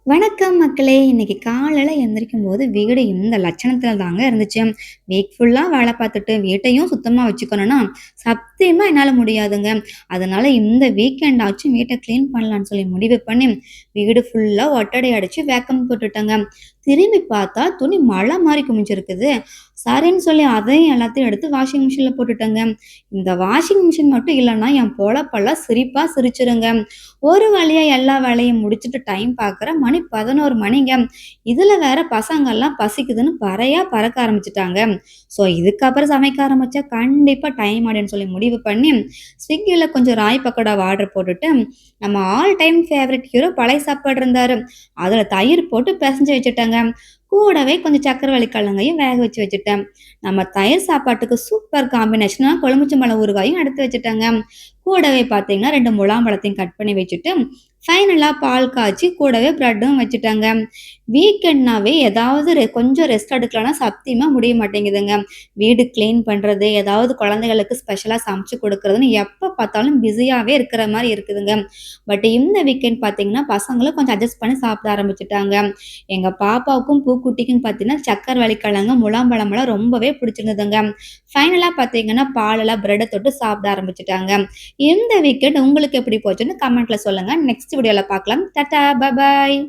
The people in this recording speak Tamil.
வணக்கம் மக்களே! இன்னைக்கு காலையில எந்திரிக்கும்போது வீடு இந்த லட்சணத்தில தாங்க இருந்துச்சு. வீக் ஃபுல்லா வேல பார்த்துட்டு வீட்டையும் சுத்தமா வச்சுக்கணும்னா, சத்தியமா என்னால முடியாதுங்க. அதனால இந்த வீக்கெண்ட் ஆச்சும் வீட்ட கிளீன் பண்ணலான்னு சொல்லி முடிவு பண்ணி, வீடு ஃபுல்லா ஒட்டடை அடிச்சு வேக்கம் போட்டுட்டேங்க. திரும்பி பார்த்தா துணி மழை மாரி குமிஞ்சிருக்குது. சரின்னு சொல்லி அதையும் எல்லாத்தையும் எடுத்து வாஷிங் மிஷின்ல போட்டுட்டேங்க. இந்த வாஷிங் மிஷின் மட்டும் இல்லன்னா, என் பொழப்பெல்லாம் சிரிப்பா சிரிச்சுருங்க. ஒரு வழியா எல்லா வேலையும் முடிச்சுட்டு டைம் பார்க்குறேன். மணி 11 மணிங்க. இதுல வேற பசங்கள்லாம் பசிக்குதுன்னு பறையா பறக்க ஆரம்பிச்சுட்டாங்க. ஸோ இதுக்கப்புறம் சமைக்க ஆரம்பிச்சா கண்டிப்பா டைம் ஆயிடும்ன்னு சொல்லி முடிவு பண்ணி, ஸ்விக்கில கொஞ்சம் ராய் பக்கோடாவ ஆர்டர் போட்டுட்டு, நம்ம ஆல் டைம் ஃபேவரைட் ஹீரோ பழைய சாப்பாடு இருந்தாரு. அதுல தயிர் போட்டு பெசஞ்சு வச்சுட்டேங்க. கூடவே கொஞ்சம் சர்க்கரைவள்ளி கிழங்கையும் வேக வச்சு வச்சுட்டேன். நம்ம தயிர் சாப்பாட்டுக்கு சூப்பர் காம்பினேஷனா கொழுமிச்சம்பழம் ஊறுகாயும் எடுத்து வச்சுட்டேங்க. கூடவே பார்த்தீங்கன்னா 2 முலாம்பழத்தையும் கட் பண்ணி வச்சுட்டு, ஃபைனலா பால் காய்ச்சி கூடவே பிரெட்டும் வச்சுட்டேங்க. வீக்கெண்ட்னாவே ஏதாவது கொஞ்சம் ரெஸ்ட் எடுக்கலன்னா சத்தியமா முடிய மாட்டேங்குதுங்க. வீடு கிளீன் பண்றது, ஏதாவது குழந்தைகளுக்கு ஸ்பெஷலா சமைச்சு கொடுக்குறதுன்னு எப்ப பார்த்தாலும் பிஸியாவே இருக்கிற மாரி இருக்குதுங்க. பட் இந்த வீக்கெண்ட் பார்த்தீங்கன்னா, பசங்களும் கொஞ்சம் அட்ஜஸ்ட் பண்ணி சாப்பிட ஆரம்பிச்சுட்டாங்க. எங்க பாப்பாவுக்கும், பூக்குட்டிக்கும் பார்த்தீங்கன்னா, சர்க்கரை கிழங்கு, முலாம்பழம்லாம் ரொம்பவே பிடிச்சிருந்ததுங்க. ஃபைனலா பார்த்தீங்கன்னா, பாலெல்லாம் பிரெட்ட தொட்டு சாப்பிட ஆரம்பிச்சுட்டாங்க. இந்த வீக்கெண்ட் உங்களுக்கு எப்படி போச்சுன்னு கமெண்ட்ல சொல்லுங்க. நெக்ஸ்ட் வீடியோல பார்க்கலாம். டாடா! பாய் பாய்.